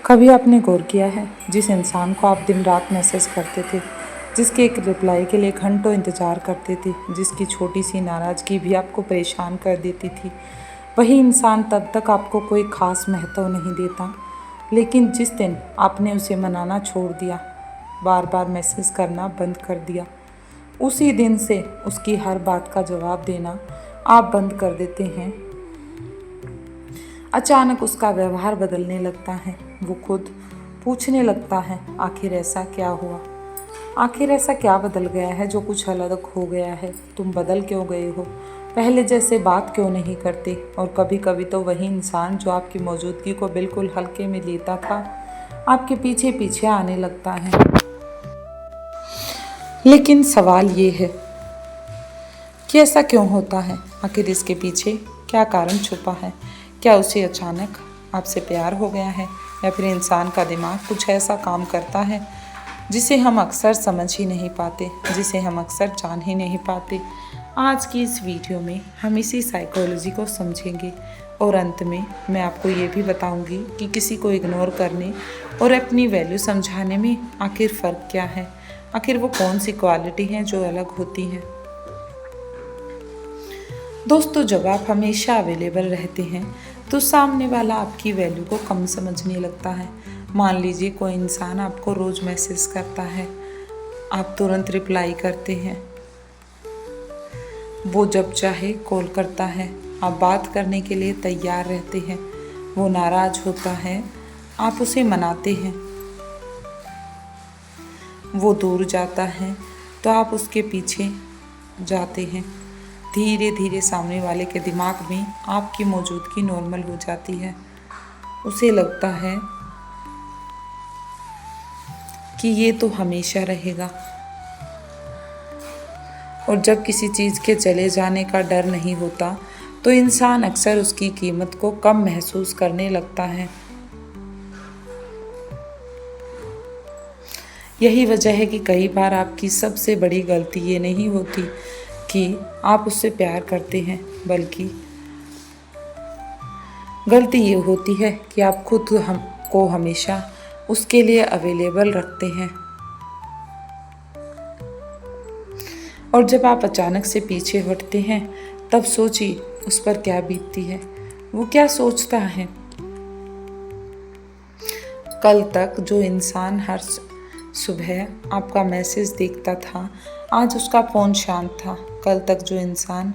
कभी आपने गौर किया है जिस इंसान को आप दिन रात मैसेज करते थे, जिसके एक रिप्लाई के लिए घंटों इंतज़ार करते थे, जिसकी छोटी सी नाराज़गी भी आपको परेशान कर देती थी, वही इंसान तब तक आपको कोई ख़ास महत्व नहीं देता। लेकिन जिस दिन आपने उसे मनाना छोड़ दिया, बार बार मैसेज करना बंद कर दिया, उसी दिन से उसकी हर बात का जवाब देना आप बंद कर देते हैं। अचानक उसका व्यवहार बदलने लगता है। वो खुद पूछने लगता है, आखिर ऐसा क्या हुआ? आखिर ऐसा क्या बदल गया है जो कुछ अलग हो गया है? तुम बदल क्यों गए हो? पहले जैसे बात क्यों नहीं करते? और कभी कभी तो वही इंसान जो आपकी मौजूदगी को बिल्कुल हल्के में लेता था, आपके पीछे पीछे आने लगता है। लेकिन सवाल ये है कि ऐसा क्यों होता है? आखिर इसके पीछे क्या कारण छुपा है? क्या उसे अचानक आपसे प्यार हो गया है, या फिर इंसान का दिमाग कुछ ऐसा काम करता है जिसे हम अक्सर समझ ही नहीं पाते, जिसे हम अक्सर जान ही नहीं पाते। आज की इस वीडियो में हम इसी साइकोलॉजी को समझेंगे और अंत में मैं आपको ये भी बताऊंगी कि किसी को इग्नोर करने और अपनी वैल्यू समझाने में आखिर फ़र्क क्या है, आखिर वो कौन सी क्वालिटी हैं जो अलग होती हैं। दोस्तों, जब आप हमेशा अवेलेबल रहते हैं तो सामने वाला आपकी वैल्यू को कम समझने लगता है। मान लीजिए कोई इंसान आपको रोज़ मैसेज करता है, आप तुरंत रिप्लाई करते हैं। वो जब चाहे कॉल करता है, आप बात करने के लिए तैयार रहते हैं। वो नाराज़ होता है, आप उसे मनाते हैं। वो दूर जाता है तो आप उसके पीछे जाते हैं। धीरे धीरे सामने वाले के दिमाग में आपकी मौजूदगी नॉर्मल हो जाती है। उसे लगता है कि ये तो हमेशा रहेगा। और जब किसी चीज़ के चले जाने का डर नहीं होता तो इंसान अक्सर उसकी कीमत को कम महसूस करने लगता है। यही वजह है कि कई बार आपकी सबसे बड़ी गलती ये नहीं होती कि आप उससे प्यार करते हैं, बल्कि गलती ये होती है कि आप खुद को हमेशा उसके लिए अवेलेबल रखते हैं। और जब आप अचानक से पीछे हटते हैं तब सोचिए उस पर क्या बीतती है, वो क्या सोचता है। कल तक जो इंसान हर सुबह आपका मैसेज देखता था, आज उसका फ़ोन शांत था। कल तक जो इंसान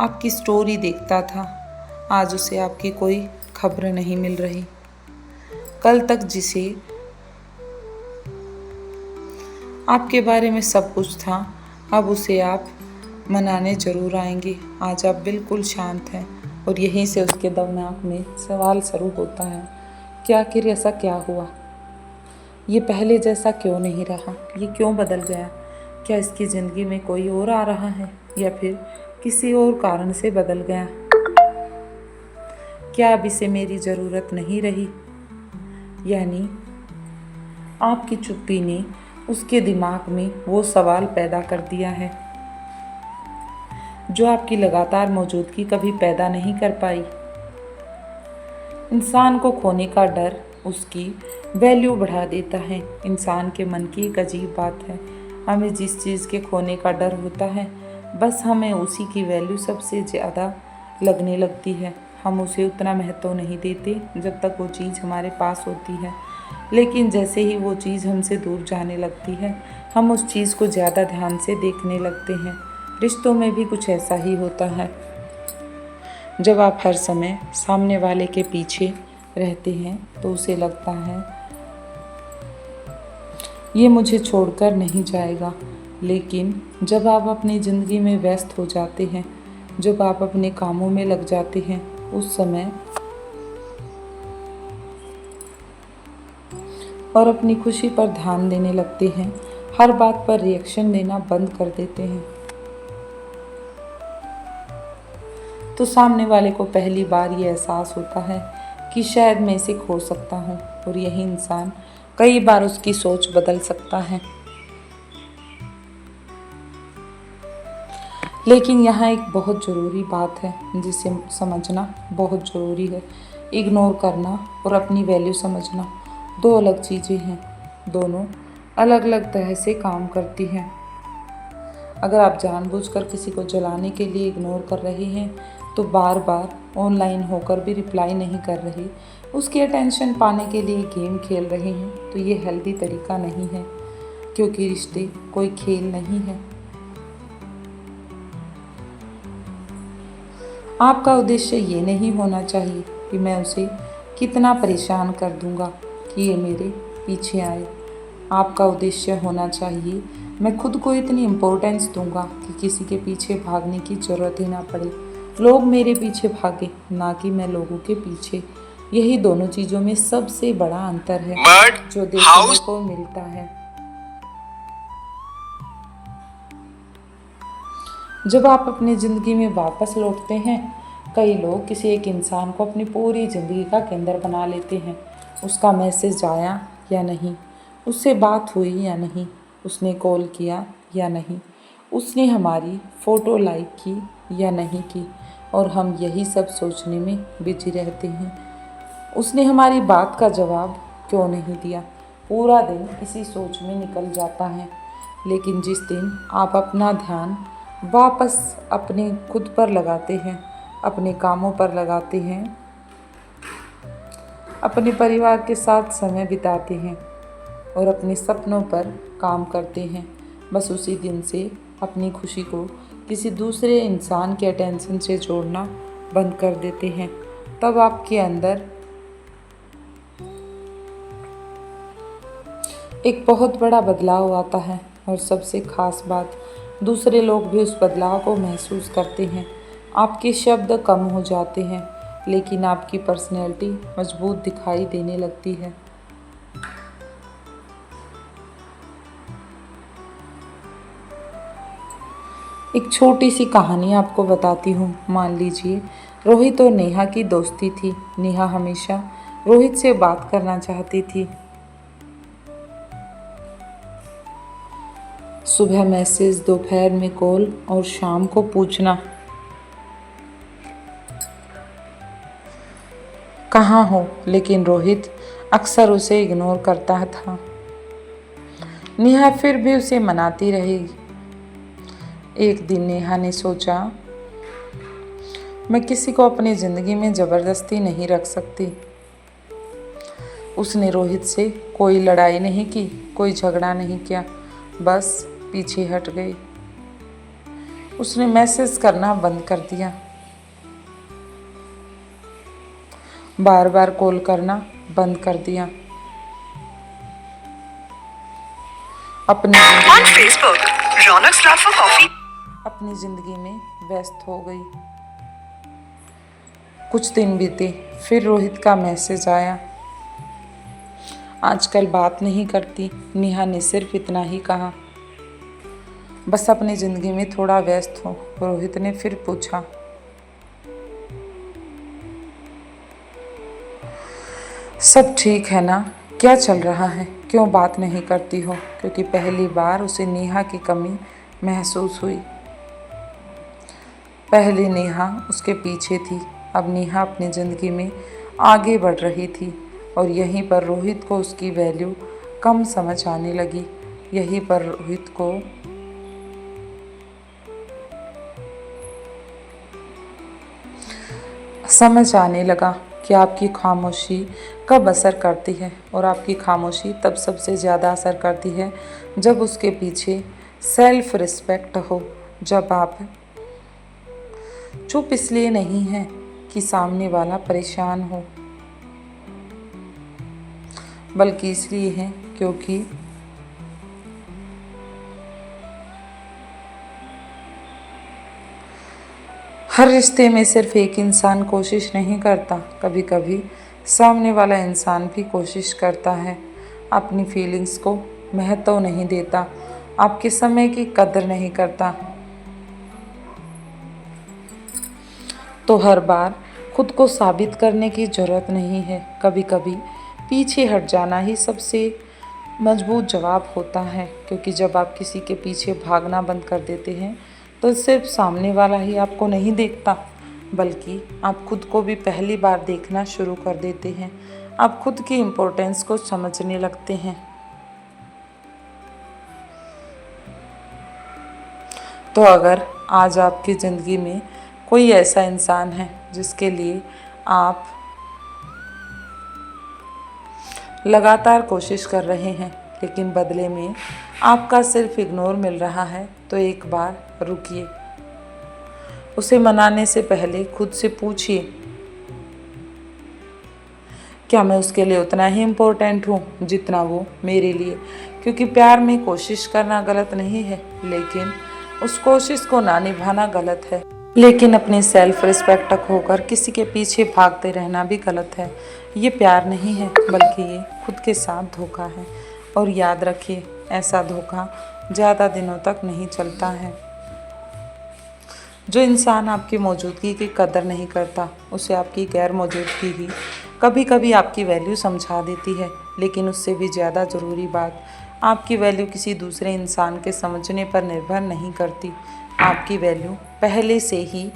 आपकी स्टोरी देखता था, आज उसे आपकी कोई खबर नहीं मिल रही। कल तक जिसे आपके बारे में सब कुछ था, अब उसे आप मनाने ज़रूर आएंगे। आज आप बिल्कुल शांत हैं और यहीं से उसके दिमाग में सवाल शुरू होता है कि आखिर ऐसा क्या हुआ? ये पहले जैसा क्यों नहीं रहा? ये क्यों बदल गया? क्या इसकी ज़िंदगी में कोई और आ रहा है, या फिर किसी और कारण से बदल गया? क्या अब इसे मेरी ज़रूरत नहीं रही? यानी आपकी चुप्पी ने उसके दिमाग में वो सवाल पैदा कर दिया है जो आपकी लगातार मौजूदगी कभी पैदा नहीं कर पाई। इंसान को खोने का डर उसकी वैल्यू बढ़ा देता है। इंसान के मन की एक अजीब बात है, हमें जिस चीज़ के खोने का डर होता है, बस हमें उसी की वैल्यू सबसे ज़्यादा लगने लगती है। हम उसे उतना महत्व नहीं देते जब तक वो चीज़ हमारे पास होती है, लेकिन जैसे ही वो चीज़ हमसे दूर जाने लगती है, हम उस चीज़ को ज़्यादा ध्यान से देखने लगते हैं। रिश्तों में भी कुछ ऐसा ही होता है। जब आप हर समय सामने वाले के पीछे रहते हैं तो उसे लगता है ये मुझे छोड़कर नहीं जाएगा। लेकिन जब आप अपनी ज़िंदगी में व्यस्त हो जाते हैं, जब आप अपने कामों में लग जाते हैं, उस समय और अपनी खुशी पर ध्यान देने लगते हैं, हर बात पर रिएक्शन देना बंद कर देते हैं, तो सामने वाले को पहली बार ये एहसास होता है कि शायद मैं इसे खो सकता हूँ। और यही इंसान कई बार उसकी सोच बदल सकता है। लेकिन यहाँ एक बहुत ज़रूरी बात है जिसे समझना बहुत ज़रूरी है। इग्नोर करना और अपनी वैल्यू समझना दो अलग चीज़ें हैं, दोनों अलग अलग तरह से काम करती हैं। अगर आप जानबूझकर किसी को जलाने के लिए इग्नोर कर रहे हैं, तो बार बार ऑनलाइन होकर भी रिप्लाई नहीं कर रहे, उसकी अटेंशन पाने के लिए गेम खेल रहे हैं, तो ये हेल्दी तरीका नहीं है, क्योंकि रिश्ते कोई खेल नहीं है। आपका उद्देश्य ये नहीं होना चाहिए कि मैं उसे कितना परेशान कर दूंगा कि ये मेरे पीछे आए। आपका उद्देश्य होना चाहिए, मैं खुद को इतनी इम्पोर्टेंस दूंगा कि किसी के पीछे भागने की ज़रूरत ही ना पड़े, लोग मेरे पीछे भागे, ना कि मैं लोगों के पीछे। यही दोनों चीज़ों में सबसे बड़ा अंतर है जो देखने को मिलता है। जब आप अपनी ज़िंदगी में वापस लौटते हैं, कई लोग किसी एक इंसान को अपनी पूरी ज़िंदगी का केंद्र बना लेते हैं। उसका मैसेज आया या नहीं, उससे बात हुई या नहीं, उसने कॉल किया या नहीं, उसने हमारी फ़ोटो लाइक की या नहीं की, और हम यही सब सोचने में बिजी रहते हैं, उसने हमारी बात का जवाब क्यों नहीं दिया। पूरा दिन इसी सोच में निकल जाता है। लेकिन जिस दिन आप अपना ध्यान वापस अपने खुद पर लगाते हैं, अपने कामों पर लगाते हैं, अपने परिवार के साथ समय बिताते हैं और अपने सपनों पर काम करते हैं, बस उसी दिन से अपनी खुशी को किसी दूसरे इंसान के अटेंशन से जोड़ना बंद कर देते हैं। तब आपके अंदर एक बहुत बड़ा बदलाव आता है, और सबसे ख़ास बात, दूसरे लोग भी उस बदलाव को महसूस करते हैं। आपके शब्द कम हो जाते हैं, लेकिन आपकी पर्सनैलिटी मजबूत दिखाई देने लगती है। एक छोटी सी कहानी आपको बताती हूँ। मान लीजिए रोहित और नेहा की दोस्ती थी। नेहा हमेशा रोहित से बात करना चाहती थी। सुबह मैसेज, दोपहर में कॉल और शाम को पूछना कहाँ हो, लेकिन रोहित अक्सर उसे इग्नोर करता था। नेहा फिर भी उसे मनाती रही। एक दिन नेहा ने सोचा, मैं किसी को अपनी ज़िंदगी में ज़बरदस्ती नहीं रख सकती। उसने रोहित से कोई लड़ाई नहीं की, कोई झगड़ा नहीं किया, बस पीछे हट गई। उसने मैसेज करना बंद कर दिया, बार बार कॉल करना बंद कर दिया। अपनी जिंदगी में व्यस्त हो गई। कुछ दिन बीते, फिर रोहित का मैसेज आया। आजकल बात नहीं करती। नेहा ने सिर्फ इतना ही कहा, बस अपनी ज़िंदगी में थोड़ा व्यस्त हो। रोहित ने फिर पूछा, सब ठीक है ना, क्या चल रहा है, क्यों बात नहीं करती हो? क्योंकि पहली बार उसे नेहा की कमी महसूस हुई। पहले नेहा उसके पीछे थी, अब नेहा अपनी ज़िंदगी में आगे बढ़ रही थी, और यहीं पर रोहित को उसकी वैल्यू कम समझ आने लगी। यहीं पर रोहित को समझ आने लगा कि आपकी खामोशी कब असर करती है, और आपकी खामोशी तब सबसे ज़्यादा असर करती है जब उसके पीछे सेल्फ रिस्पेक्ट हो। जब आप चुप इसलिए नहीं हैं कि सामने वाला परेशान हो, बल्कि इसलिए हैं क्योंकि हर रिश्ते में सिर्फ एक इंसान कोशिश नहीं करता, कभी कभी सामने वाला इंसान भी कोशिश करता है। अपनी फीलिंग्स को महत्व नहीं देता, आपके समय की कदर नहीं करता। तो हर बार खुद को साबित करने की ज़रूरत नहीं है। कभी कभी पीछे हट जाना ही सबसे मजबूत जवाब होता है, क्योंकि जब आप किसी के पीछे भागना बंद कर देते हैं, तो सिर्फ सामने वाला ही आपको नहीं देखता, बल्कि आप खुद को भी पहली बार देखना शुरू कर देते हैं। आप खुद की इम्पोर्टेंस को समझने लगते हैं। तो अगर आज आपकी ज़िंदगी में कोई ऐसा इंसान है जिसके लिए आप लगातार कोशिश कर रहे हैं लेकिन बदले में आपका सिर्फ इग्नोर मिल रहा है, तो एक बार रुकिए। उसे मनाने से पहले खुद से पूछिए, क्या मैं उसके लिए उतना ही इम्पोर्टेंट हूँ जितना वो मेरे लिए। क्योंकि प्यार में कोशिश करना गलत नहीं है, लेकिन उस कोशिश को ना निभाना गलत है। लेकिन अपनी सेल्फ रिस्पेक्ट खोकर किसी के पीछे भागते रहना भी गलत है। ये प्यार नहीं है, बल्कि ये खुद के साथ धोखा है। और याद रखिए, ऐसा धोखा ज़्यादा दिनों तक नहीं चलता है। जो इंसान आपकी मौजूदगी की कदर नहीं करता, उसे आपकी गैर मौजूदगी ही कभी कभी आपकी वैल्यू समझा देती है। लेकिन उससे भी ज़्यादा ज़रूरी बात, आपकी वैल्यू किसी दूसरे इंसान के समझने पर निर्भर नहीं करती। आपकी वैल्यू पहले से ही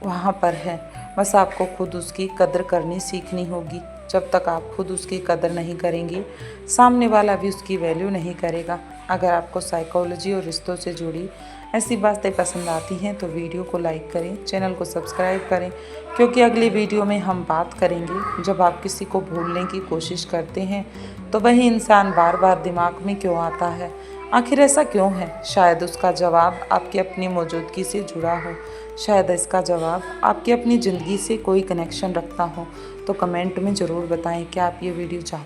वहाँ पर है, बस आपको खुद उसकी कदर करनी सीखनी होगी। जब तक आप खुद उसकी कदर नहीं करेंगे, सामने वाला भी उसकी वैल्यू नहीं करेगा। अगर आपको साइकोलॉजी और रिश्तों से जुड़ी ऐसी बातें पसंद आती हैं तो वीडियो को लाइक करें, चैनल को सब्सक्राइब करें, क्योंकि अगली वीडियो में हम बात करेंगे, जब आप किसी को भूलने की कोशिश करते हैं तो वही इंसान बार बार दिमाग में क्यों आता है। आखिर ऐसा क्यों है? शायद उसका जवाब आपकी अपनी मौजूदगी से जुड़ा हो, शायद इसका जवाब आपकी अपनी ज़िंदगी से कोई कनेक्शन रखता हो। तो कमेंट में ज़रूर बताएं, क्या आप ये वीडियो चाहते हैं।